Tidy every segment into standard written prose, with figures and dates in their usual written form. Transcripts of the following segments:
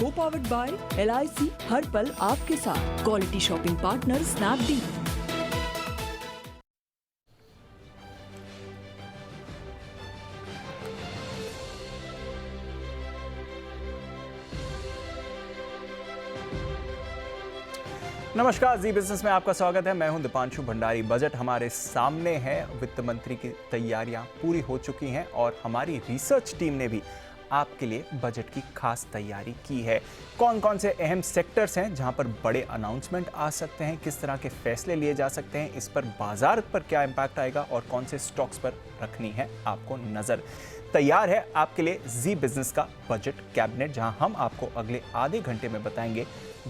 को powered by LIC, हर पल आपके साथ। Quality shopping partner Snapdeal. नमस्कार, जी बिजनेस में आपका स्वागत है। मैं हूं दीपांशु भंडारी। बजट हमारे सामने है, वित्त मंत्री की तैयारियां पूरी हो चुकी हैं और हमारी रिसर्च टीम ने भी आपके लिए बजट की खास तैयारी की है। कौन कौन से अहम सेक्टर्स हैं जहां पर बड़े अनाउंसमेंट आ सकते हैं, किस तरह के फैसले लिए जा सकते हैं, इस पर बाजार पर क्या इम्पैक्ट आएगा और कौन से स्टॉक्स पर रखनी है आपको नजर। तैयार है आपके लिए जी बिजनेस का बजट कैबिनेट, जहां हम आपको अगले आधे घंटे में बताएंगे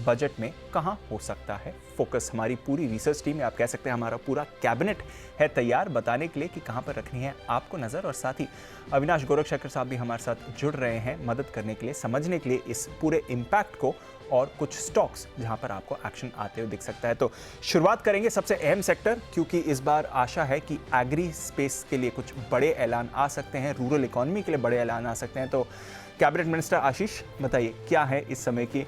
बजट में कहां हो सकता है फोकस। हमारी पूरी रिसर्च टीम, आप कह सकते हैं हमारा पूरा कैबिनेट है तैयार बताने के लिए कि कहां पर रखनी है आपको नजर। और साथ ही अविनाश गोरखशेखर साहब भी हमारे साथ जुड़ रहे हैं मदद करने के लिए, समझने के लिए इस पूरे इम्पैक्ट को और कुछ स्टॉक्स जहां पर आपको एक्शन आते हुए दिख सकता है। तो शुरुआत करेंगे सबसे अहम सेक्टर, क्योंकि इस बार आशा है कि एग्री स्पेस के लिए कुछ बड़े ऐलान आ सकते हैं, रूरल इकोनॉमी के लिए बड़े ऐलान आ सकते हैं। तो कैबिनेट मिनिस्टर आशीष, बताइए क्या है इस समय की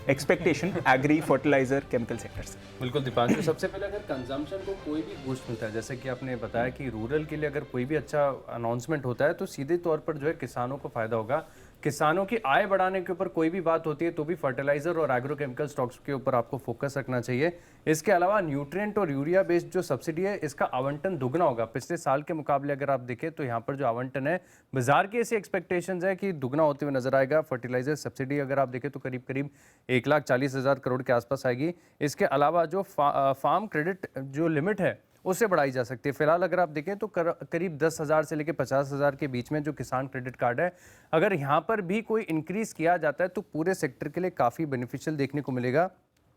expectation agri, fertilizer, chemical sector से? बिल्कुल दीपांशु, सबसे पहले अगर कंजम्पशन को कोई भी बूस्ट मिलता है, जैसे कि आपने बताया कि रूरल के लिए अगर कोई भी अच्छा अनाउंसमेंट होता है तो सीधे तौर पर जो है किसानों को फायदा होगा। किसानों की आय बढ़ाने के ऊपर कोई भी बात होती है तो भी फर्टिलाइजर और एग्रोकेमिकल स्टॉक्स के ऊपर आपको फोकस रखना चाहिए। इसके अलावा न्यूट्रिएंट और यूरिया बेस्ड जो सब्सिडी है, इसका आवंटन दुगना होगा पिछले साल के मुकाबले। अगर आप देखें तो यहाँ पर जो आवंटन है, बाजार की ऐसी एक्सपेक्टेशंस है कि दुगना होते हुए नजर आएगा। फर्टिलाइजर सब्सिडी अगर आप देखें तो करीब करीब 1,40,000 करोड़ के आसपास आएगी। इसके अलावा जो फार्म क्रेडिट जो लिमिट है उससे बढ़ाई जा सकती है। फिलहाल अगर आप देखें तो करीब 10,000 से लेकर 50,000 के बीच में जो किसान क्रेडिट कार्ड है, अगर यहाँ पर भी कोई इंक्रीज किया जाता है तो पूरे सेक्टर के लिए काफ़ी बेनिफिशियल देखने को मिलेगा।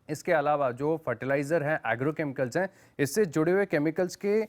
इसके अलावा जो फर्टिलाइजर हैं, एग्रोकेमिकल्स हैं, इससे जुड़े हुए केमिकल्स के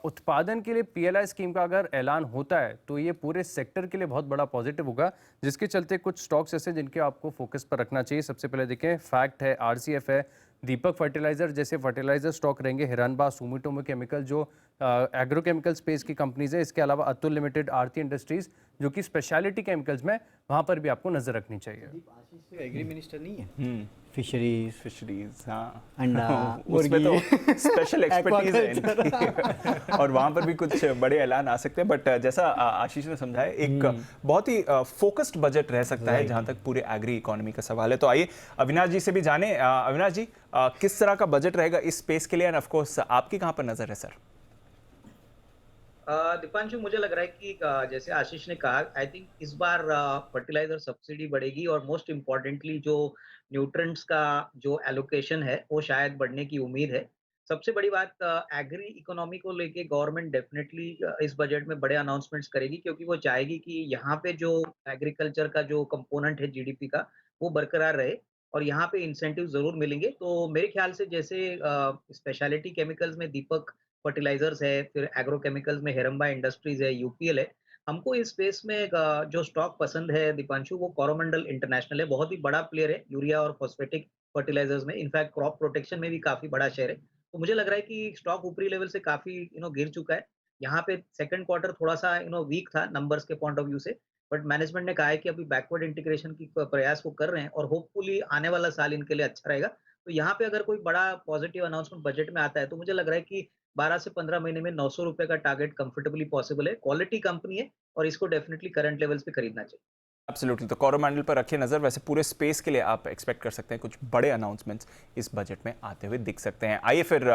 उत्पादन के लिए PLI स्कीम का अगर ऐलान होता है तो ये पूरे सेक्टर के लिए बहुत बड़ा पॉजिटिव होगा, जिसके चलते कुछ स्टॉक्स ऐसे जिनके आपको फोकस पर रखना चाहिए। सबसे पहले देखें, फैक्ट है, RCF है, दीपक फर्टिलाइजर जैसे फर्टिलाइजर स्टॉक रहेंगे, हिरनबा, सुमिटोमो केमिकल जो एग्रोकेमिकल स्पेस की कंपनीज है। इसके अलावा अतुल लिमिटेड, आरती इंडस्ट्रीज जो कि स्पेशलिटी केमिकल्स में, वहां पर भी आपको नजर रखनी चाहिए। आशीष एग्री मिनिस्टर नहीं है? फिशरीज, हाँ, अंडा, उसमें तो स्पेशल एक्सपर्टीज है इनकी। और वहां पर भी कुछ बड़े ऐलान आ सकते हैं। बट जैसा आशीष ने समझाया, एक बहुत ही फोकस्ड बजट रह सकता है जहां तक पूरे एग्री इकोनॉमी का सवाल है। तो आइए अविनाश जी से भी जाने। अविनाश जी, किस तरह का बजट रहेगा इस स्पेस के लिए, एंड ऑफ कोर्स आपकी कहां पर नजर है सर? दीपांशु, मुझे लग रहा है कि जैसे आशीष ने कहा, आई थिंक इस बार फर्टिलाइजर सब्सिडी बढ़ेगी और मोस्ट इम्पॉर्टेंटली जो न्यूट्रिएंट्स का जो एलोकेशन है वो शायद बढ़ने की उम्मीद है। सबसे बड़ी बात, एग्री इकोनॉमी को लेके गवर्नमेंट डेफिनेटली इस बजट में बड़े अनाउंसमेंट्स करेगी, क्योंकि वो चाहेगी कि यहाँ पे जो एग्रीकल्चर का जो कंपोनेंट है GDP का, वो बरकरार रहे और यहाँ पे इंसेंटिव जरूर मिलेंगे। तो मेरे ख्याल से जैसे स्पेशलिटी केमिकल्स में दीपक फर्टिलाइजर्स है, फिर एग्रोकेमिकल्स में हेरम्बा इंडस्ट्रीज है, UPL है। हमको इस स्पेस में जो स्टॉक पसंद है दीपांशु, वो कोरोमंडल इंटरनेशनल है। बहुत ही बड़ा प्लेयर है यूरिया और फॉस्फेटिक फर्टिलाइजर्स में, इनफैक्ट क्रॉप प्रोटेक्शन में भी काफी बड़ा शेयर है। तो मुझे लग रहा है कि स्टॉक ऊपरी लेवल से काफी गिर चुका है। यहाँ पे सेकंड क्वार्टर थोड़ा सा वीक था नंबर्स के पॉइंट ऑफ व्यू से, बट मैनेजमेंट ने कहा है कि अभी बैकवर्ड इंटीग्रेशन की प्रयास वो कर रहे हैं और होपफुली आने वाला साल इनके लिए अच्छा रहेगा। तो यहाँ पे अगर कोई बड़ा पॉजिटिव अनाउंसमेंट बजट में आता है तो मुझे लग रहा है कि 12 से 15 महीने में 900 रुपए का टारगेट कंफर्टेबली पॉसिबल है। क्वालिटी कंपनी है और इसको डेफिनेटली करंट लेवल्स पे खरीदना चाहिए। एब्सोल्युटली। तो कोरोमंडल पर रखिए नजर। वैसे पूरे स्पेस के लिए आप एक्सपेक्ट कर सकते हैं कुछ बड़े अनाउंसमेंट्स इस बजट में आते हुए दिख सकते हैं। आइए फिर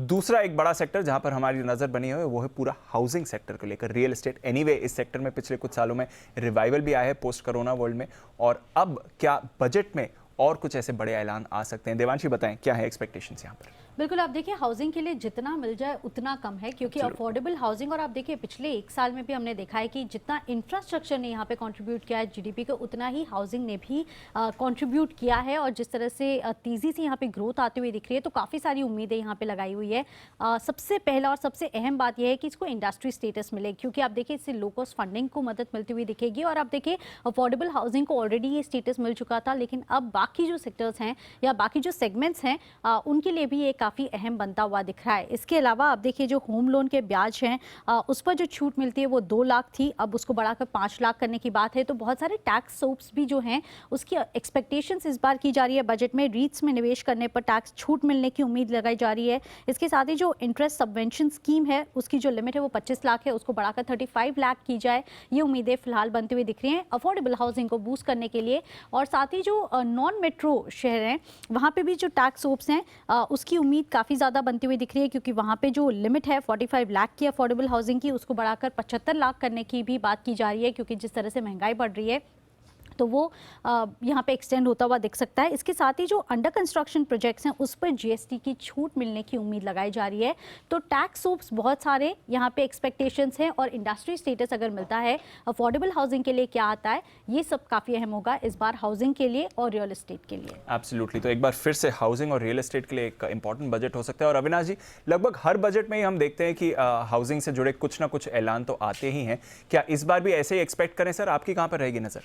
दूसरा एक बड़ा सेक्टर जहां पर हमारी नजर बनी हुई है वो है पूरा हाउसिंग सेक्टर को लेकर, रियल एस्टेट। एनीवे इस सेक्टर में पिछले कुछ सालों में रिवाइवल भी आया है पोस्ट कोरोना वर्ल्ड में, और अब क्या बजट में और कुछ ऐसे बड़े ऐलान आ सकते हैं? देवांशी बताएं क्या है एक्सपेक्टेशंस यहाँ पर? बिल्कुल, आप देखिए हाउसिंग के लिए जितना मिल जाए उतना कम है, क्योंकि अफोर्डेबल हाउसिंग, और आप देखिए पिछले एक साल में भी हमने देखा है कि जितना इंफ्रास्ट्रक्चर ने यहाँ पे कंट्रीब्यूट किया है GDP को, उतना ही हाउसिंग ने भी कंट्रीब्यूट किया है। और जिस तरह से तेज़ी से यहाँ पे ग्रोथ आती हुई दिख रही है, तो काफ़ी सारी उम्मीदें यहाँ पे लगाई हुई है। सबसे पहला और सबसे अहम बात यह है कि इसको इंडस्ट्री स्टेटस मिले, क्योंकि आप देखिए इससे लो कॉस्ट फंडिंग को मदद मिलती हुई दिखेगी। और आप देखिए अफोर्डेबल हाउसिंग को ऑलरेडी ये स्टेटस मिल चुका था, लेकिन अब बाकी जो सेक्टर्स हैं या बाकी जो सेगमेंट्स हैं उनके लिए भी ये काफ़ी अहम बनता हुआ दिख रहा है। इसके अलावा आप देखिए जो होम लोन के ब्याज हैं उस पर जो छूट मिलती है वो 2 लाख थी, अब उसको बढ़ाकर 5 लाख करने की बात है। तो बहुत सारे टैक्स सोप्स भी जो हैं उसकी एक्सपेक्टेशंस इस बार की जा रही है। बजट में रीट्स में निवेश करने पर टैक्स छूट मिलने की उम्मीद लगाई जा रही है। इसके साथ ही जो इंटरेस्ट सबवेंशन स्कीम है उसकी जो लिमिट है वो 25 लाख है, उसको बढ़ाकर 35 लाख की जाए, ये उम्मीदें फिलहाल बनती हुई दिख रही हैं अफोर्डेबल हाउसिंग को बूस्ट करने के लिए। और साथ ही जो नॉन मेट्रो शहर हैं वहाँ पे भी जो टैक्स सोप्स हैं उसकी उम्मीद काफ़ी ज़्यादा बनती हुई दिख रही है, क्योंकि वहाँ पे जो लिमिट है 45 लाख की अफोर्डेबल हाउसिंग की उसको बढ़ाकर 75 लाख करने की भी बात की जा रही है, क्योंकि जिस तरह से महंगाई बढ़ रही है तो वो यहाँ पे एक्सटेंड होता हुआ दिख सकता है। इसके साथ ही जो अंडर कंस्ट्रक्शन प्रोजेक्ट्स हैं उस पर जीएसटी की छूट मिलने की उम्मीद लगाई जा रही है। तो टैक्स सोप्स बहुत सारे यहाँ पे एक्सपेक्टेशंस हैं, और इंडस्ट्री स्टेटस अगर मिलता है अफोर्डेबल हाउसिंग के लिए क्या आता है, ये सब काफ़ी अहम होगा इस बार हाउसिंग के लिए और रियल एस्टेट के लिए। एब्सोल्युटली, तो एक बार फिर से हाउसिंग और रियल एस्टेट के लिए एक इंपॉर्टेंट बजट हो सकता है। और अविनाश जी, लगभग हर बजट में ही हम देखते हैं कि हाउसिंग से जुड़े कुछ ना कुछ ऐलान तो आते ही हैं। क्या इस बार भी ऐसे ही एक्सपेक्ट करें सर? आपकी कहाँ पर रहेगी नज़र?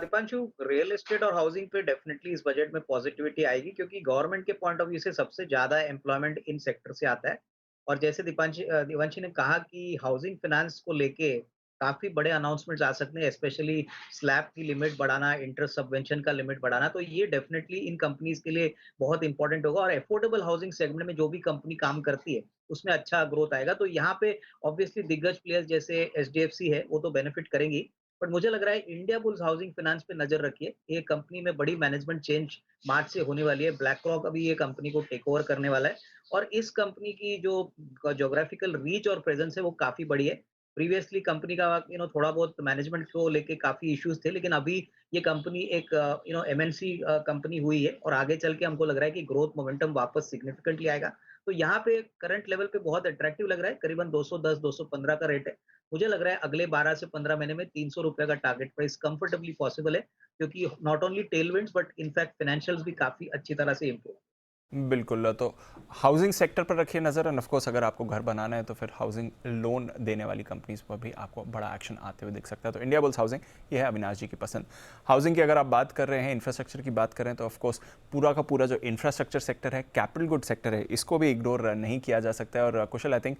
दीपांशु, रियल एस्टेट और हाउसिंग पे डेफिनेटली इस बजट में पॉजिटिविटी आएगी, क्योंकि गवर्नमेंट के पॉइंट ऑफ व्यू से सबसे ज्यादा एम्प्लॉयमेंट इन सेक्टर से आता है। और जैसे दिवांशी ने कहा कि हाउसिंग फाइनेंस को लेके काफी बड़े अनाउंसमेंट्स आ सकते हैं, स्पेशली स्लैब की लिमिट बढ़ाना, इंटरेस्ट सबवेंशन का लिमिट बढ़ाना, तो ये डेफिनेटली इन कंपनीज के लिए बहुत इंपॉर्टेंट होगा। और अफोर्डेबल हाउसिंग सेगमेंट में जो भी कंपनी काम करती है उसमें अच्छा ग्रोथ आएगा। तो यहाँ पे ऑब्वियसली दिग्गज प्लेयर्स जैसे एचडीएफसी है वो तो बेनिफिट करेंगी, बट मुझे लग रहा है इंडिया बुल्स हाउसिंग फाइनेंस पे नजर रखिए। ये कंपनी में बड़ी मैनेजमेंट चेंज मार्च से होने वाली है। ब्लैक रॉक अभी ये कंपनी को टेक ओवर करने वाला है, और इस कंपनी की जो ज्योग्राफिकल रीच और प्रेजेंस है वो काफी बड़ी है। प्रीवियसली कंपनी का थोड़ा बहुत मैनेजमेंट को लेके काफी इश्यूज थे, लेकिन अभी ये कंपनी एक एमएनसी कंपनी हुई है, और आगे चल के हमको लग रहा है कि ग्रोथ मोमेंटम वापस सिग्निफिकेंटली आएगा। तो यहाँ पे करंट लेवल पे बहुत अट्रैक्टिव लग रहा है, करीबन 210-215 का रेट है। मुझे लग रहा है अगले 12 से 15 महीने में 300 रुपए का टारगेट प्राइस कंफर्टेबली पॉसिबल है, क्योंकि not only tailwinds but in fact financials भी काफी अच्छी तरह से इम्प्रूव। बिल्कुल, तो हाउसिंग सेक्टर पर रखिए नज़र, एंड ऑफ कोर्स अगर आपको घर बनाना है तो फिर हाउसिंग लोन देने वाली कंपनीज पर भी आपको बड़ा एक्शन आते हुए दिख सकता है। तो इंडिया बुल्स हाउसिंग, ये है अविनाश जी की पसंद। हाउसिंग की अगर आप बात कर रहे हैं, इंफ्रास्ट्रक्चर की बात करें, तो ऑफ कोर्स पूरा का पूरा जो इंफ्रास्ट्रक्चर सेक्टर है, कैपिटल गुड सेक्टर है, इसको भी इग्नोर नहीं किया जा सकता है। और कुशल, आई थिंक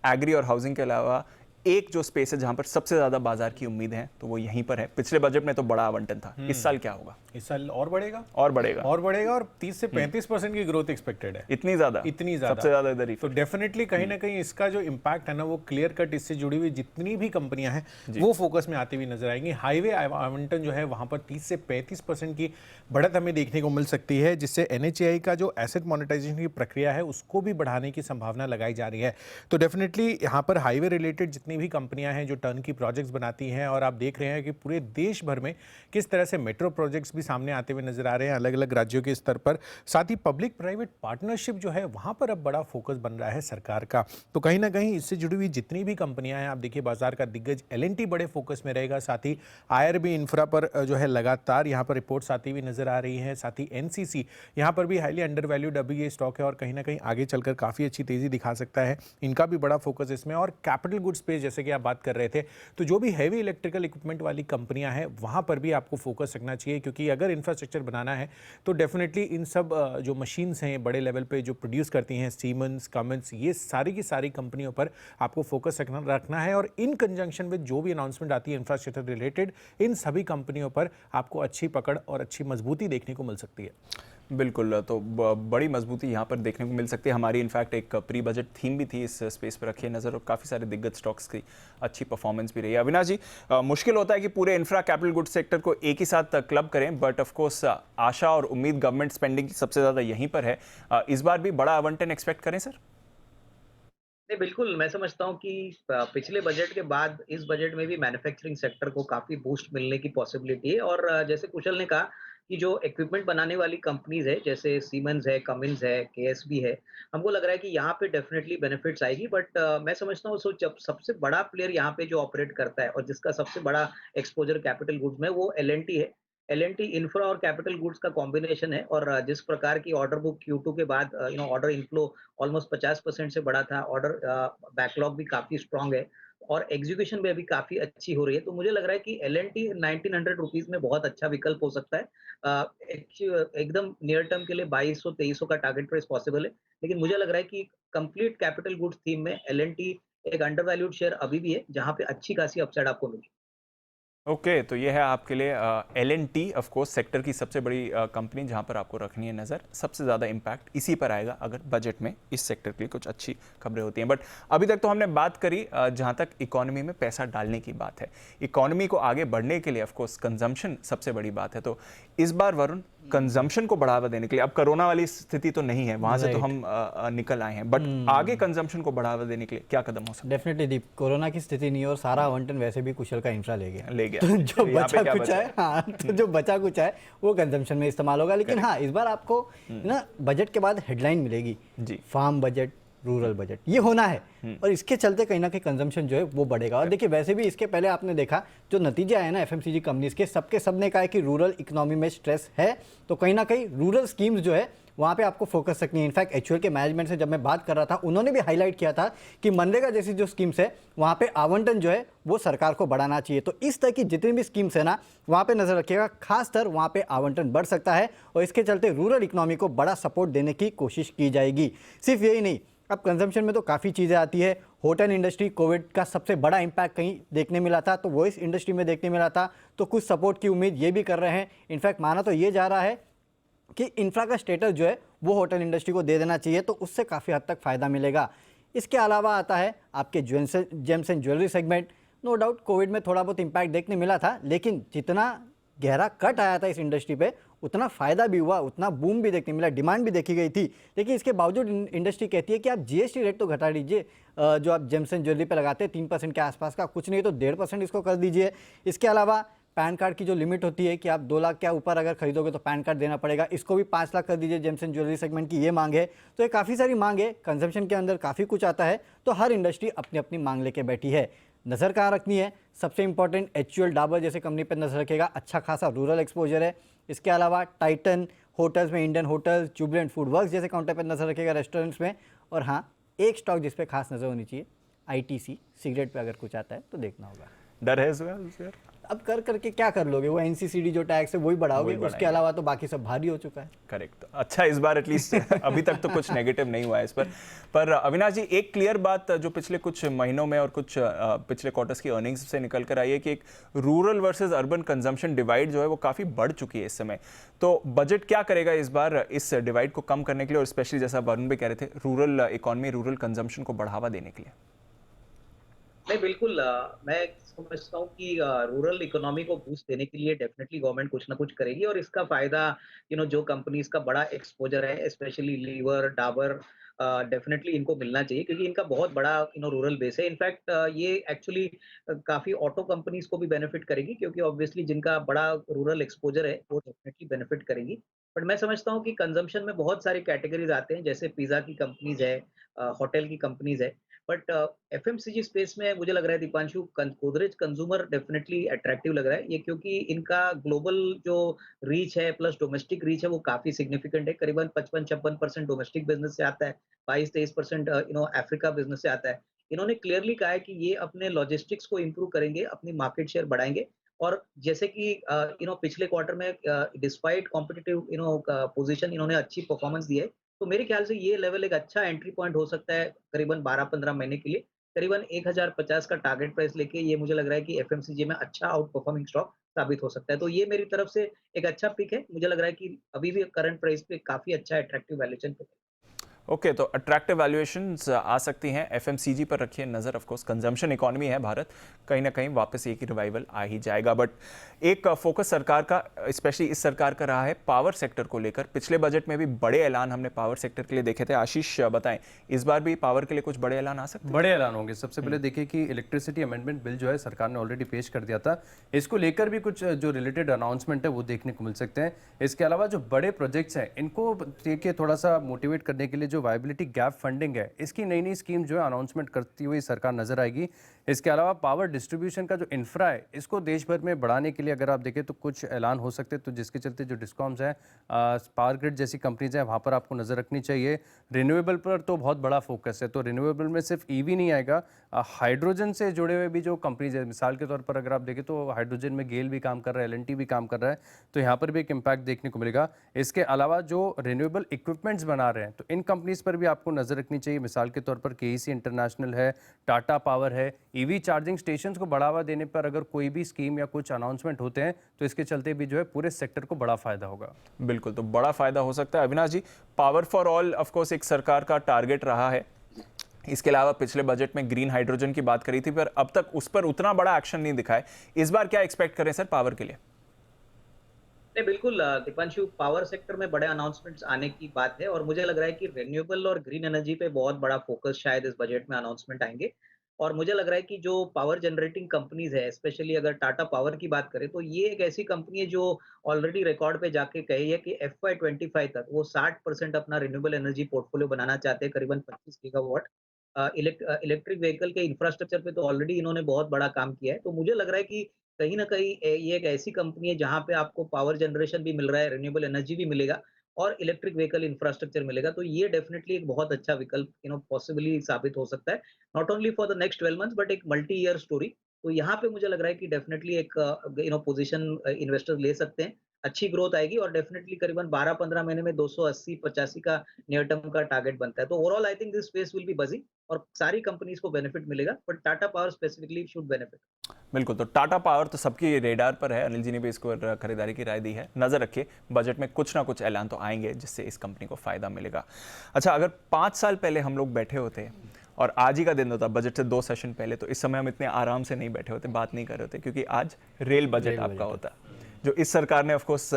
एग्री और हाउसिंग के अलावा एक जो स्पेस है जहां पर सबसे ज्यादा बाजार की उम्मीद है तो वो यहीं पर है। पिछले बजट में तो बड़ा आवंटन था, इस साल क्या होगा? इस साल और बढ़ेगा, और 30 से 35% की ग्रोथ एक्सपेक्टेड है। इतनी ज्यादा सबसे ज्यादा इधर ही। तो डेफिनेटली कहीं ना कहीं इसका जो इम्पैक्ट है ना वो क्लियर कट इससे जुड़ी हुई जितनी भी कंपनियां हैं वो फोकस में आती हुई नजर आएंगी। हाईवे आवंटन जो है वहां पर 30 से 35% की बढ़त हमें देखने को मिल सकती है, जिससे एनएचएआई का जो एसेट मोनेटाइजेशन की प्रक्रिया है उसको भी बढ़ाने की संभावना लगाई जा रही है। तो डेफिनेटली यहाँ पर हाईवे रिलेटेड जितनी भी कंपनियां हैं जो टर्न की प्रोजेक्ट्स बनाती हैं, और आप देख रहे हैं कि पूरे देश भर में किस तरह से मेट्रो प्रोजेक्ट्स भी सामने आते हुए नजर आ रहे हैं अलग अलग राज्यों के स्तर पर। साथ ही पब्लिक प्राइवेट पार्टनरशिप जो है वहां पर अब बड़ा फोकस बन रहा है सरकार का। तो कहीं ना कहीं इससे जुड़ी हुई जितनी भी कंपनियां हैं, आप देखिए बाजार का दिग्गज एलएनटी बड़े फोकस में रहेगा। साथ ही आईआरबी इंफ्रा पर जो है लगातार यहाँ पर रिपोर्ट्स आती हुई नजर आ रही हैं। साथ ही एनसीसी यहाँ पर भी हाईली अंडर वैल्यूड अभी ये स्टॉक है, और कहीं ना कहीं आगे चलकर काफी अच्छी तेजी दिखा सकता है। इनका भी बड़ा फोकस इसमें। और कैपिटल गुड स्पेस जैसे कि आप बात कर रहे थे, तो जो भी हैवी इलेक्ट्रिकल इक्विपमेंट वाली कंपनियां हैं वहां पर भी आपको फोकस रखना चाहिए, क्योंकि अगर इंफ्रास्ट्रक्चर बनाना है तो डेफिनेटली इन सब जो मशीन्स हैं बड़े लेवल पे जो प्रोड्यूस करती हैं, सीमेंस, कमेंस, ये सारी की सारी कंपनियों पर आपको फोकस रखना है। और इन कंजंक्शन में जो भी अनाउंसमेंट आती है इंफ्रास्ट्रक्चर रिलेटेड, इन सभी कंपनियों पर आपको अच्छी पकड़ और अच्छी मजबूती देखने को मिल सकती है। बिल्कुल, तो बड़ी मजबूती यहाँ पर देखने को मिल सकती है। हमारी इनफैक्ट एक प्री बजट थीम भी थी इस स्पेस पर रखिए नज़र, और काफ़ी सारे दिग्गज स्टॉक्स की अच्छी परफॉर्मेंस भी रही है। अविनाश जी, मुश्किल होता है कि पूरे इंफ्रा कैपिटल गुड सेक्टर को एक ही साथ क्लब करें, बट ऑफ कोर्स आशा और उम्मीद गवर्नमेंट स्पेंडिंग की सबसे ज़्यादा यहीं पर है। इस बार भी बड़ा आवंटन एक्सपेक्ट करें सर? नहीं, बिल्कुल, मैं समझता हूँ कि पिछले बजट के बाद इस बजट में भी मैन्युफैक्चरिंग सेक्टर को काफ़ी बूस्ट मिलने की पॉसिबिलिटी है। और जैसे कुशल ने कहा कि जो इक्विपमेंट बनाने वाली कंपनीज़ है, जैसे सीमेंस है, कमिंस है, केएसबी है, हमको लग रहा है कि यहाँ पे डेफ़िनेटली बेनिफिट्स आएगी। बट मैं समझता हूँ जब सबसे बड़ा प्लेयर यहाँ पे जो ऑपरेट करता है और जिसका सबसे बड़ा एक्सपोज़र कैपिटल गुड्स में, वो एलएनटी है। एलएनटी इंफ्रा और कैपिटल गुड्स का कॉम्बिनेशन है, और जिस प्रकार की ऑर्डर बुक Q2 के बाद ऑर्डर इनफ्लो ऑलमोस्ट 50% से बढ़ा था, ऑर्डर बैकलॉग भी काफ़ी स्ट्रॉन्ग है। और एग्जीक्यूशन भी अभी काफी अच्छी हो रही है। तो मुझे लग रहा है कि L&T 1900 रुपीज में बहुत अच्छा विकल्प हो सकता है। एकदम नियर टर्म के लिए 2200-2300 का टारगेट प्राइस पॉसिबल है, लेकिन मुझे लग रहा है कि कंप्लीट कैपिटल गुड्स थीम में L&T एक अंडर वैल्यूड शेयर अभी भी है, जहां पे अच्छी खासी अपसाइड आपको मिलेगी। ओके तो ये है आपके लिए L&T ऑफ कोर्स सेक्टर की सबसे बड़ी कंपनी जहां पर आपको रखनी है नज़र। सबसे ज़्यादा इम्पैक्ट इसी पर आएगा अगर बजट में इस सेक्टर के लिए कुछ अच्छी खबरें होती हैं। बट अभी तक तो हमने बात करी जहां तक इकोनॉमी में पैसा डालने की बात है। इकोनॉमी को आगे बढ़ने के लिए ऑफ कोर्स कंजम्पशन सबसे बड़ी बात है। तो इस बार वरुण कंजम्पशन को बढ़ावा देने के लिए, अब कोरोना वाली स्थिति तो नहीं है, वहां से तो हम निकल आए हैं, बट आगे कंजम्पशन को बढ़ावा देने के लिए क्या कदम हो सकता डेफिनेटली दीप, कोरोना की स्थिति नहीं है और सारा आवंटन वैसे भी कुशल का इंफ्रा ले गया। ले गया तो जो तो यहाँ पे बचा क्या कुछ बचा है, हाँ, तो जो बचा कुछ है वो कंजम्पशन में इस्तेमाल होगा। लेकिन हाँ, इस बार आपको ना बजट के बाद हेडलाइन मिलेगी जी। फार्म बजट, रूरल बजट, ये होना है और इसके चलते कहीं ना कहीं कंजम्पशन जो है वो बढ़ेगा। और देखिए वैसे भी इसके पहले आपने देखा जो नतीजे आए ना एफएमसीजी कंपनीज के, सब ने कहा है कि रूरल इकोनॉमी में स्ट्रेस है, तो कहीं ना कहीं रूरल स्कीम्स जो है वहाँ पे आपको फोकस रखनी है। इनफैक्ट एचयूएल के मैनेजमेंट से जब मैं बात कर रहा था, उन्होंने भी हाईलाइट किया था कि मनरेगा जैसी जो स्कीम्स है वहाँ पे आवंटन जो है वो सरकार को बढ़ाना चाहिए। तो इस तरह की जितनी भी स्कीम्स है ना, वहाँ पे नजर रखिएगा, खासकर वहाँ पे आवंटन बढ़ सकता है और इसके चलते रूरल इकोनॉमी को बड़ा सपोर्ट देने की कोशिश की जाएगी। सिर्फ यही नहीं, अब कंजम्पशन में तो काफ़ी चीज़ें आती है। होटल इंडस्ट्री, कोविड का सबसे बड़ा इम्पैक्ट कहीं देखने मिला था, तो वो इस इंडस्ट्री में देखने मिला था, तो कुछ सपोर्ट की उम्मीद ये भी कर रहे हैं। इनफैक्ट माना तो ये जा रहा है कि इंफ्रा का स्टेटस जो है वो होटल इंडस्ट्री को दे देना चाहिए, तो उससे काफ़ी हद तक फ़ायदा मिलेगा। इसके अलावा आता है आपके gems and jewellery segment. No doubt covid में थोड़ा बहुत इम्पैक्ट देखने मिला था, लेकिन जितना गहरा कट आया था इस इंडस्ट्री पे उतना फ़ायदा भी हुआ, उतना बूम भी देखने मिला, डिमांड भी देखी गई थी। लेकिन इसके बावजूद इंडस्ट्री कहती है कि आप जीएसटी रेट तो घटा दीजिए, जो आप जेम्स एंड ज्वेलरी पे लगाते हैं 3% के आसपास का, कुछ नहीं तो 1.5% इसको कर दीजिए। इसके अलावा पैन कार्ड की जो लिमिट होती है कि आप 2 लाख के ऊपर अगर खरीदोगे तो पैन कार्ड देना पड़ेगा, इसको भी 5 लाख कर दीजिए। जेम्स एंड ज्वेलरी सेगमेंट की ये मांग है। तो ये काफ़ी सारी मांग है, कंजम्पशन के अंदर काफ़ी कुछ आता है, तो हर इंडस्ट्री अपनी अपनी मांग लेके बैठी है। नज़र कहाँ रखनी है? सबसे इंपॉर्टेंट एचयूएल डाबर जैसे कंपनी पर नजर रखेगा, अच्छा खासा रूरल एक्सपोजर है। इसके अलावा टाइटन होटल्स में, Indian hotels, Jubilant food works जैसे काउंटर पर नजर रखेगा, रेस्टोरेंट्स में। और हाँ, एक स्टॉक जिस पे खास नजर होनी चाहिए, आईटीसी सिगरेट पे अगर कुछ आता है तो देखना होगा। डर है सर? अब कर करके क्या कर लोगे, वो एनसीसीडी जो टैक्स है वही बढ़ाओगे, उसके अलावा तो बाकी सब भारी हो चुका है। करेक्ट। अच्छा, इस बार एटलीस्ट अभी तक तो कुछ नेगेटिव नहीं हुआ है इस पर अविनाश जी, एक क्लियर बात जो पिछले कुछ महीनों में और कुछ पिछले क्वार्टर्स की अर्निंग्स से निकल कर आई है कि एक rural versus urban consumption divide जो है वो काफ़ी बढ़ चुकी है इस समय। तो बजट क्या करेगा इस बार इस डिवाइड को कम करने के लिए, और स्पेशली जैसा वरुण भी कह रहे थे, रूरल इकोनॉमी, रूरल कंजम्पशन को बढ़ावा देने के लिए? नहीं, बिल्कुल मैं समझता हूँ कि रूरल इकोनॉमी को बूस्ट देने के लिए डेफिनेटली गवर्नमेंट कुछ ना कुछ करेगी, और इसका फायदा जो कंपनीज का बड़ा एक्सपोजर है, स्पेशली लीवर, डाबर, डेफिनेटली इनको मिलना चाहिए, क्योंकि इनका बहुत बड़ा रूरल बेस है। इनफैक्ट ये एक्चुअली काफी ऑटो कंपनीज को भी बेनिफिट करेगी, क्योंकि ऑब्वियसली जिनका बड़ा रूरल एक्सपोजर है वो डेफिनेटली बेनिफिट करेगी। बट मैं समझता हूँ कि कंजम्पशन में बहुत सारी कैटेगरीज आते हैं, जैसे पिज्जा की कंपनीज है, होटल की कंपनीज है। बट एफएमसीजी स्पेस में मुझे लग रहा है Deepanshu, Godrej consumer definitely attractive लग रहा है ये, क्योंकि इनका ग्लोबल जो रीच है प्लस डोमेस्टिक रीच है वो काफी सिग्निफिकेंट है। करीबन 55-56% डोमेस्टिक बिजनेस से आता है, 22-23% अफ्रीका बिजनेस से आता है। इन्होंने क्लियरली कहा है कि ये अपने लॉजिस्टिक्स को इम्प्रूव करेंगे, अपनी मार्केट शेयर बढ़ाएंगे। और जैसे कि पिछले क्वार्टर में डिस्पाइट कॉम्पिटिटिव पोजीशन इन्होंने अच्छी परफॉर्मेंस दी है, तो मेरे ख्याल से ये लेवल एक अच्छा एंट्री पॉइंट हो सकता है करीबन 12-15 महीने के लिए। करीबन 1050 का टारगेट प्राइस लेके ये मुझे लग रहा है कि एफएमसीजी में अच्छा आउट परफॉर्मिंग स्टॉक साबित हो सकता है। तो ये मेरी तरफ से एक अच्छा पिक है। मुझे लग रहा है कि अभी भी करंट प्राइस पे काफी अच्छा अट्रैक्टिव वैल्यूएशन पे। ओके, तो अट्रैक्टिव वैल्यूएशंस आ सकती हैं, एफएमसीजी पर रखिए नज़र। ऑफ कोर्स कंजम्पशन इकोनॉमी है भारत, कहीं ना कहीं वापस एक ही रिवाइवल आ ही जाएगा। बट एक फोकस सरकार का, स्पेशली इस सरकार का रहा है पावर सेक्टर को लेकर। पिछले बजट में भी बड़े ऐलान हमने पावर सेक्टर के लिए देखे थे। आशीष बताएं, इस बार भी पावर के लिए कुछ बड़े ऐलान आ सकते हैं? बड़े ऐलान होंगे। सबसे पहले देखिए कि इलेक्ट्रिसिटी अमेंडमेंट बिल जो है सरकार ने ऑलरेडी पेश कर दिया था, इसको लेकर भी कुछ जो रिलेटेड अनाउंसमेंट है वो देखने को मिल सकते हैं। इसके अलावा जो बड़े प्रोजेक्ट्स हैं इनको देखिए थोड़ा सा मोटिवेट करने के लिए जो वायबिलिटी गैप फंडिंग है, इसकी नई नई स्कीम जो है अनाउंसमेंट करती हुई सरकार नजर आएगी। इसके अलावा पावर डिस्ट्रीब्यूशन का जो इंफ्रा है, इसको देश भर में बढ़ाने के लिए अगर आप देखें तो कुछ ऐलान हो सकते हैं, तो जिसके चलते जो डिस्कॉम्स हैं, पावर ग्रिड जैसी कंपनीज हैं, वहाँ पर आपको नज़र रखनी चाहिए। रिन्यूएबल पर तो बहुत बड़ा फोकस है, तो रिन्यूएबल में सिर्फ ईवी नहीं आएगा, हाइड्रोजन से जुड़े हुए भी जो कंपनीज है, मिसाल के तौर पर अगर आप देखें तो हाइड्रोजन में गेल भी काम कर रहा है, एलएनटी भी काम कर रहा है, तो यहाँ पर भी एक इम्पैक्ट देखने को मिलेगा। इसके अलावा जो रिन्यूएबल इक्विपमेंट्स बना रहे हैं, तो इन कंपनीज पर भी आपको नज़र रखनी चाहिए। मिसाल के तौर पर केईसी इंटरनेशनल है, टाटा पावर है। ईवी चार्जिंग स्टेशंस को बढ़ावा देने पर अगर कोई भी स्कीम या कुछ अनाउंसमेंट होते हैं, तो इसके चलते भी जो है पूरे सेक्टर को बड़ा फायदा होगा। बिल्कुल, तो बड़ा फायदा हो सकता है। Avinash ji, power for all of course एक सरकार का टारगेट रहा है। इसके अलावा पिछले बजट में ग्रीन हाइड्रोजन की बात करी थी, पर अब तक उस पर उतना बड़ा एक्शन नहीं दिखा है। इस बार क्या एक्सपेक्ट करें सर पावर के लिए? नहीं, बिल्कुल दीपांशु, पावर सेक्टर में बड़े अनाउंसमेंट्स आने की बात है और मुझे लग रहा है कि रिन्यूएबल और ग्रीन एनर्जी पे बहुत बड़ा फोकस शायद इस बजट में अनाउंसमेंट आएंगे। और मुझे लग रहा है कि जो पावर जनरेटिंग कंपनीज है, स्पेशली अगर टाटा पावर की बात करें, तो ये एक ऐसी कंपनी है जो ऑलरेडी रिकॉर्ड पे जाके कही है कि FY25 तक वो 60% अपना रिन्यूएबल एनर्जी पोर्टफोलियो बनाना चाहते हैं, करीबन 25 गीगावाट। इलेक्ट्रिक व्हीकल के इंफ्रास्ट्रक्चर पे तो ऑलरेडी इन्होंने बहुत बड़ा काम किया है। तो मुझे लग रहा है कि कहीं न कहीं ये एक ऐसी कंपनी है जहाँ पे आपको पावर जनरेशन भी मिल रहा है, रिन्यूएबल एनर्जी भी मिलेगा और इलेक्ट्रिक व्हीकल इंफ्रास्ट्रक्चर मिलेगा। तो ये डेफिनिटली एक बहुत अच्छा विकल्प पॉसिबली साबित हो सकता है। Not only for the next 12 months but एक मल्टी ईयर स्टोरी। तो यहाँ पे मुझे लग रहा है कि डेफिनिटली एक पोजीशन इन्वेस्टर्स ले सकते हैं। अच्छी ग्रोथ आएगी और डेफिनिटली करीबन 12-15 महीने में 280-85 का नियर टर्म का टारगेट बनता है। तो overall I think this space will be buzzing और सारी कंपनीज को बेनिफिट मिलेगा, but Tata power specifically should benefit. बिल्कुल, तो टाटा पावर तो सबकी रेडार पर है। अनिल जी ने भी इसको खरीदारी की राय दी है। नजर रखिए, बजट में कुछ ना कुछ ऐलान तो आएंगे जिससे इस कंपनी को फायदा मिलेगा। अच्छा, अगर 5 साल पहले हम लोग बैठे होते और आज ही का दिन होता बजट से 2 सेशन पहले, तो इस समय हम इतने आराम से नहीं बैठे होते, बात नहीं कर रहे होते, क्योंकि आज रेल बजट आपका होता, जो इस सरकार ने ऑफ कोर्स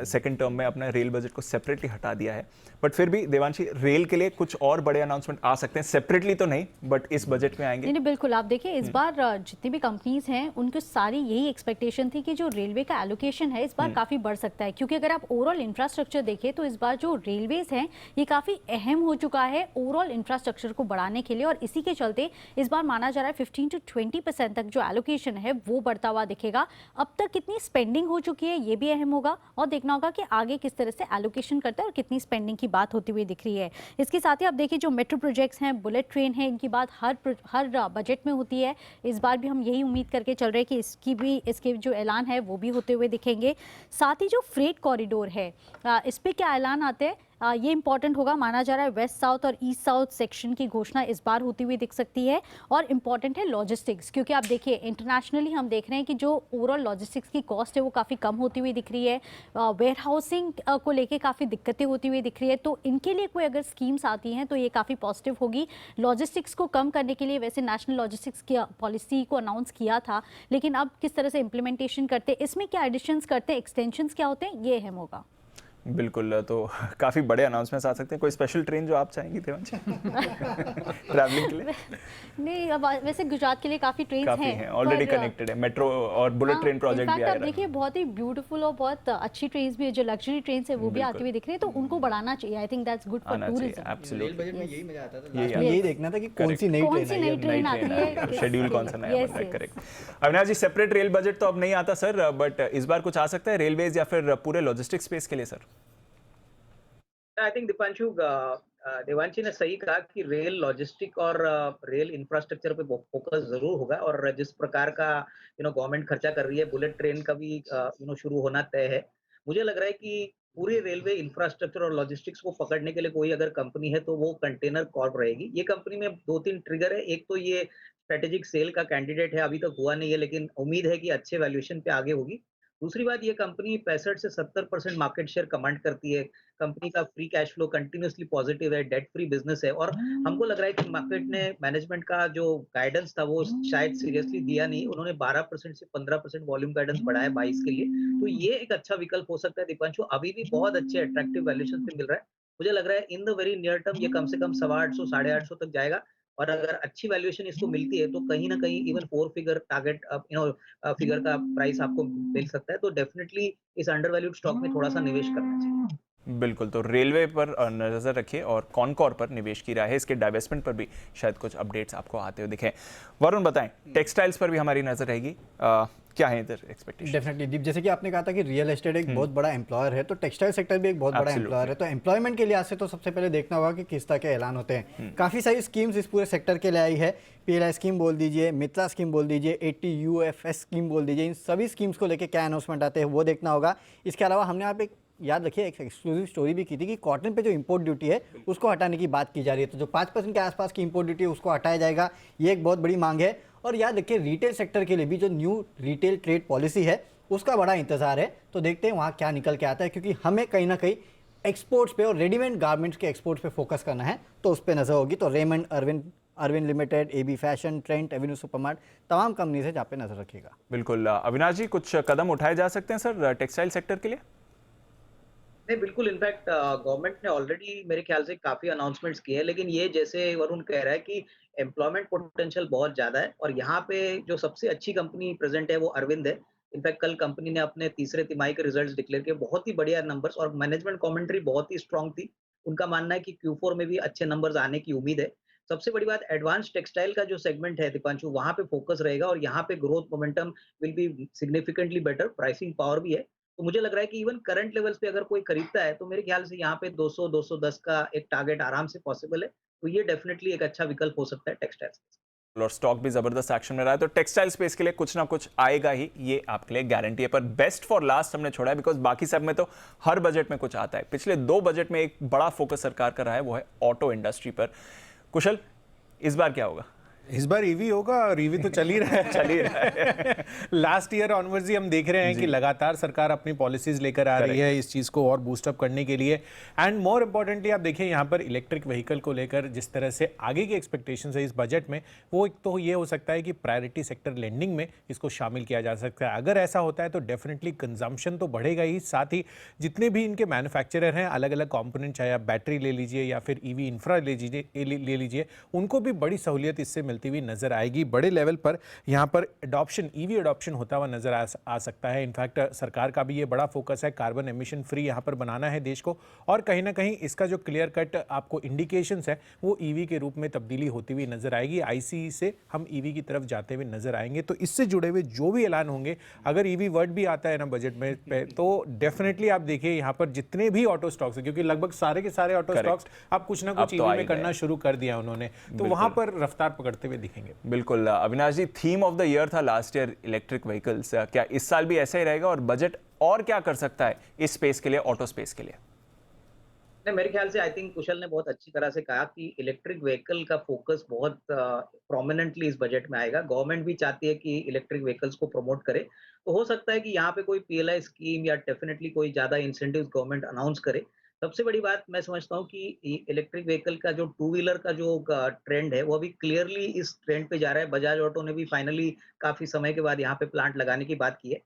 सेकंड टर्म में अपना रेल बजट को सेपरेटली हटा दिया है। बट फिर भी देवांशी, रेल के लिए कुछ और बड़े अनाउंसमेंट आ सकते हैं, सेपरेटली तो नहीं बट इस बजट में आएंगे। नहीं, बिल्कुल। आप देखिए इस बार जितनी भी कंपनीज हैं उनकी सारी यही एक्सपेक्टेशन थी कि जो रेलवे का एलोकेशन है इस बार काफ़ी बढ़ सकता है, क्योंकि अगर आप ओवरऑल इंफ्रास्ट्रक्चर देखें तो इस बार जो रेलवेज हैं ये काफ़ी अहम हो चुका है ओवरऑल इंफ्रास्ट्रक्चर को बढ़ाने के लिए, और इसी के चलते इस बार माना जा रहा है 15 से 20% तक जो एलोकेशन है वो बढ़ता हुआ दिखेगा। अब तक कितनी स्पेंडिंग हो चुकी है ये भी अहम होगा, और देखना होगा कि आगे किस तरह से एलोकेशन करता है और कितनी स्पेंडिंग की बात होती हुई दिख रही है। इसके साथ ही आप देखिए जो मेट्रो प्रोजेक्ट्स हैं, बुलेट ट्रेन है, इनकी बात हर बजट में होती है। इस बार भी हम यही उम्मीद करके चल रहे हैं कि इसके जो ऐलान है वो भी होते हुए दिखेंगे। साथ ही जो फ्रेट कॉरिडोर है, इस पर क्या ऐलान आते हैं ये इंपॉर्टेंट होगा। माना जा रहा है वेस्ट साउथ और ईस्ट साउथ सेक्शन की घोषणा इस बार होती हुई दिख सकती है। और इंपॉर्टेंट है लॉजिस्टिक्स, क्योंकि आप देखिए इंटरनेशनली हम देख रहे हैं कि जो ओवरऑल लॉजिस्टिक्स की कॉस्ट है वो काफ़ी कम होती हुई दिख रही है। वेयर हाउसिंग को लेके काफ़ी दिक्कतें होती हुई दिख रही है, तो इनके लिए कोई अगर स्कीम्स आती हैं तो ये काफ़ी पॉजिटिव होगी। लॉजिस्टिक्स को कम करने के लिए वैसे नेशनल लॉजिस्टिक्स की पॉलिसी को अनाउंस किया था, लेकिन अब किस तरह से इम्प्लीमेंटेशन करते हैं, इसमें क्या एडिशंस करते हैं, एक्सटेंशंस क्या होते हैं, ये अहम होगा। बिल्कुल, तो काफ़ी बड़े अनाउंसमेंट्स आ सकते हैं। कोई स्पेशल ट्रेन जो आप चाहेंगी देवांशी ट्रैवलिंग के लिए? नहीं, अब वैसे गुजरात के लिए काफ़ी ट्रेन हैं ऑलरेडी कनेक्टेड है, मेट्रो और बुलेट ट्रेन प्रोजेक्ट भी आ रहा है। देखिए बहुत ही ब्यूटीफुल और बहुत अच्छी ट्रेन भी है, जो लग्जरी ट्रेन है वो भी आती हुई दिख रही है, तो उनको बढ़ाना चाहिए। I think that's good for tourism. Absolutely, यही मजा आता था, यही देखना था कि कौन सी नई ट्रेन आती है, शेड्यूल कौन सा नया बन रहा है। करेक्ट। अविनाश जी, सेपरेट रेल बजट तो अब नहीं आता सर, बट इस बार कुछ आ सकता है रेलवेज या फिर पूरे लॉजिस्टिक स्पेस के लिए sir? I think Deepanshu, Devanshi ने सही कहा कि रेल लॉजिस्टिक और रेल इंफ्रास्ट्रक्चर पे फोकस जरूर होगा, और जिस प्रकार का गवर्नमेंट खर्चा कर रही है, बुलेट ट्रेन का भी शुरू होना तय है। मुझे लग रहा है कि पूरे रेलवे इंफ्रास्ट्रक्चर और लॉजिस्टिक्स को पकड़ने के लिए कोई अगर कंपनी है तो वो कंटेनर कॉर्प रहेगी। ये कंपनी में 2-3 ट्रिगर है। एक तो ये स्ट्रेटेजिक सेल का कैंडिडेट है, अभी तक हुआ नहीं है, लेकिन उम्मीद है कि अच्छे वैल्यूएशन पे आगे होगी। दूसरी बात, ये कंपनी 65 से 70% मार्केट शेयर कमांड करती है। कंपनी का free cash flow continuously positive है, डेट फ्री बिजनेस है, और हमको लग रहा है कि मार्केट ने मैनेजमेंट का जो गाइडेंस था वो शायद सीरियसली दिया नहीं। उन्होंने 12% से 15% वॉल्यूम गाइडेंस बढ़ाया 22 के लिए, तो ये एक अच्छा विकल्प हो सकता है दीपांशु। अभी भी बहुत अच्छे अट्रैक्टिव वैल्यूएशन पे मिल रहा है। मुझे लग रहा है in the very near term ये कम से कम 850 850 तक जाएगा, और अगर अच्छी वैल्यूएशन इसको मिलती है तो कहीं ना कहीं इवन 4 फिगर टारगेट फिगर का प्राइस आपको मिल सकता है। तो डेफिनेटली इस अंडर वैल्यूड स्टॉक में थोड़ा सा निवेश करना चाहिए। बिल्कुल, तो रेलवे पर नज़र रखिए और कॉनकॉर पर निवेश की राय है। इसके डाइवेस्टमेंट पर भी शायद कुछ अपडेट्स आपको आते हुए दिखें। वरुण बताएं, टेक्सटाइल्स पर भी हमारी नज़र रहेगी, क्या है इधर एक्सपेक्टेशन? डेफिनेटली दीप, जैसे कि आपने कहा था कि रियल एस्टेट एक बहुत बड़ा एम्प्लॉयर है, तो टेक्सटाइल सेक्टर भी एक बहुत बड़ा एम्प्लॉयर है। तो एम्प्लॉयमेंट के लिहाज से तो सबसे पहले देखना होगा कि किस तरह के ऐलान होते हैं। काफ़ी सारी स्कीम्स इस पूरे सेक्टर के लिए आई है। PLI स्कीम बोल दीजिए, मित्रा स्कीम बोल दीजिए, 80 UFS स्कीम बोल दीजिए, इन सभी स्कीम्स को लेकर क्या अनाउंसमेंट आते हैं वो देखना होगा। इसके अलावा हमने यहाँ पे याद रखिए एक एक्सक्लूसिव स्टोरी भी की थी कि कॉटन पे जो इंपोर्ट ड्यूटी है उसको हटाने की बात की जा रही है। तो जो 5% के आसपास की इंपोर्ट ड्यूटी है उसको हटाया जाएगा, ये एक बहुत बड़ी मांग है। और याद रखिए रिटेल सेक्टर के लिए भी जो न्यू रिटेल ट्रेड पॉलिसी है उसका बड़ा इंतजार है। तो देखते हैं वहाँ क्या निकल के आता है, क्योंकि हमें कहीं ना कहीं एक्सपोर्ट्स पे और रेडीमेड गारमेंट्स के एक्सपोर्ट्स पे फोकस करना है, तो उस पर नजर होगी। तो Raymond, Arvind limited, AB fashion, Trent, avenue supermart, तमाम कंपनीज है जहाँ पे नजर रखिएगा। बिल्कुल अविनाश जी, कुछ कदम उठाए जा सकते हैं सर टेक्सटाइल सेक्टर के लिए? नहीं, बिल्कुल। इनफैक्ट गवर्नमेंट ने ऑलरेडी मेरे ख्याल से काफी अनाउंसमेंट्स किए हैं, लेकिन ये जैसे वरुण कह रहा है कि एम्प्लॉयमेंट पोटेंशियल बहुत ज्यादा है और यहाँ पे जो सबसे अच्छी कंपनी प्रेजेंट है वो अरविंद है। इनफैक्ट कल कंपनी ने अपने तीसरे तिमाही के रिजल्ट्स डिक्लेयर किए, बहुत ही बढ़िया नंबर्स, और मैनेजमेंट कमेंट्री बहुत ही स्ट्रांग थी। उनका मानना है कि Q4 में भी अच्छे नंबर्स आने की उम्मीद है। सबसे बड़ी बात, एडवांस टेक्सटाइल का जो सेगमेंट है दीपांशु, वहां पे फोकस रहेगा और यहाँ पे growth momentum will be significantly better, pricing power भी है। तो मुझे लग रहा है कि इवन करंट लेवल्स पे अगर कोई खरीदता है तो मेरे ख्याल से यहाँ पे 200-210 का एक टारगेट आराम से पॉसिबल है। तो ये डेफिनेटली एक अच्छा विकल्प हो सकता है टेक्सटाइल्स। और स्टॉक भी जबरदस्त एक्शन में रहा है, तो टेक्सटाइल स्पेस के लिए कुछ ना कुछ आएगा ही, ये आपके लिए गारंटी है। पर बेस्ट फॉर लास्ट हमने छोड़ा है, बिकॉज बाकी सब में तो हर बजट में कुछ आता है। पिछले 2 बजट में एक बड़ा फोकस सरकार का रहा है, वो है ऑटो इंडस्ट्री पर। कुशल, इस बार क्या होगा? इस बार ईवी होगा, और ईवी तो चल ही रहा है चल ही रहा है। लास्ट ईयर ऑनवर्ड्स ही हम देख रहे हैं कि लगातार सरकार अपनी पॉलिसीज लेकर आ रही है इस चीज़ को और बूस्टअप करने के लिए। एंड मोर इम्पोर्टेंटली आप देखिए यहाँ पर इलेक्ट्रिक व्हीकल को लेकर जिस तरह से आगे की एक्सपेक्टेशंस है इस बजट में, वो एक तो ये हो सकता है कि प्रायोरिटी सेक्टर लेंडिंग में इसको शामिल किया जा सकता है। अगर ऐसा होता है तो डेफिनेटली कंजम्पशन तो बढ़ेगा ही, साथ ही जितने भी इनके मैन्युफैक्चरर हैं, अलग अलग कॉम्पोनेंट, चाहे आप बैटरी ले लीजिए या फिर EV इंफ्रा ले लीजिए, उनको भी बड़ी सहूलियत इससे मिलती हुई नजर आएगी। बड़े लेवल पर यहाँ पर EV अडॉप्शन होता हुआ नजर आ सकता है। इनफैक्ट सरकार का भी ये बड़ा फोकस है, कार्बन एमिशन फ्री यहाँ पर बनाना है देश को, और कहीं ना कहीं इसका जो क्लियर कट आपको इंडिकेशंस है वो EV के रूप में तब्दीली होती हुई नजर आएगी। ICE से हम EV की तरफ जाते हुए नजर आएंगे। तो इससे जुड़े हुए जो भी ऐलान होंगे, अगर EV वर्ड भी आता है ना बजट में तो डेफिनेटली आप देखिए यहाँ पर जितने भी ऑटो स्टॉक्स है, क्योंकि लगभग सारे के सारे ऑटो स्टॉक्स अब कुछ ना कुछ EV में करना शुरू कर दिया उन्होंने, तो वहां पर रफ्तार पकड़ते हुए दिखेंगे। बिल्कुल अविनाश जी, थीम ऑफ द ईयर था लास्ट ईयर इलेक्ट्रिक व्हीकल्स, क्या इस साल भी ऐसा ही रहेगा? और बजट और क्या कर सकता है इस स्पेस के लिए, ऑटो स्पेस के लिए? नहीं, मेरे ख्याल से आई थिंक कुशल ने बहुत अच्छी तरह से कहा कि इलेक्ट्रिक व्हीकल का फोकस बहुत प्रोमिनेंटली इस बजट में आएगा। गवर्नमेंट भी चाहती है कि इलेक्ट्रिक व्हीकल्स को प्रमोट करे, तो हो सकता है कि यहाँ पे कोई PLI स्कीम या डेफिनेटली कोई ज्यादा इंसेंटिव्स गवर्नमेंट अनाउंस करे। सबसे बड़ी बात मैं समझता हूँ कि इलेक्ट्रिक व्हीकल का जो 2 व्हीलर का जो ट्रेंड है वो अभी क्लियरली इस ट्रेंड पे जा रहा है। बजाज ऑटो ने भी फाइनली काफी समय के बाद यहाँ पे प्लांट लगाने की बात की है।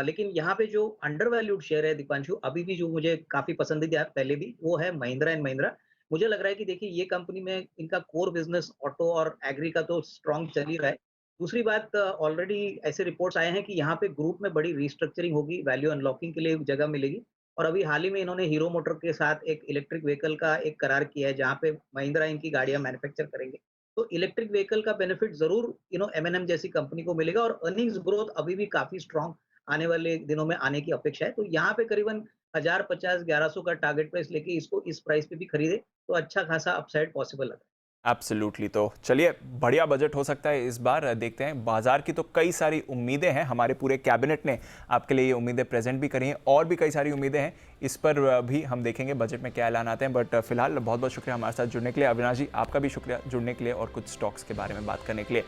लेकिन यहाँ पे जो अंडर वैल्यूड शेयर है दीपांशु, अभी भी जो मुझे काफी पसंदीदा है पहले भी, वो है महिंद्रा एंड महिंद्रा। मुझे लग रहा है कि देखिए ये कंपनी में इनका कोर बिजनेस ऑटो और एग्री का तो स्ट्रॉन्ग चल ही रहा है। दूसरी बात, ऑलरेडी ऐसे रिपोर्ट्स आए हैं कि यहाँ पे ग्रुप में बड़ी रिस्ट्रक्चरिंग होगी, वैल्यू अनलॉकिंग के लिए जगह मिलेगी। और अभी हाल ही में इन्होंने हीरो मोटर के साथ एक इलेक्ट्रिक व्हीकल का एक करार किया है जहाँ पे महिंद्रा इनकी गाड़ियां मैन्युफैक्चर करेंगे। तो इलेक्ट्रिक व्हीकल का बेनिफिट जरूर M&M जैसी कंपनी को मिलेगा, और अर्निंग्स ग्रोथ अभी भी काफी स्ट्रांग आने वाले दिनों में आने की अपेक्षा है। तो यहाँ पे करीबन 1050-1100 का टारगेट प्राइस लेके इसको इस प्राइस पे भी खरीदे तो अच्छा खासा अपसाइड पॉसिबल है। एब्सोल्युटली। तो चलिए, बढ़िया बजट हो सकता है इस बार, देखते हैं। बाजार की तो कई सारी उम्मीदें हैं, हमारे पूरे कैबिनेट ने आपके लिए ये उम्मीदें प्रेजेंट भी करी हैं, और भी कई सारी उम्मीदें हैं, इस पर भी हम देखेंगे बजट में क्या ऐलान आते हैं। बट फिलहाल बहुत बहुत शुक्रिया हमारे साथ जुड़ने के लिए। अविनाश जी, आपका भी शुक्रिया जुड़ने के लिए और कुछ स्टॉक्स के बारे में बात करने के लिए।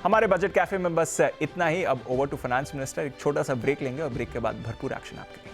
हमारे बजट कैफे में बस इतना ही। अब ओवर टू फाइनेंस मिनिस्टर, एक छोटा सा ब्रेक लेंगे और ब्रेक के बाद भरपूर एक्शन आपके लिए।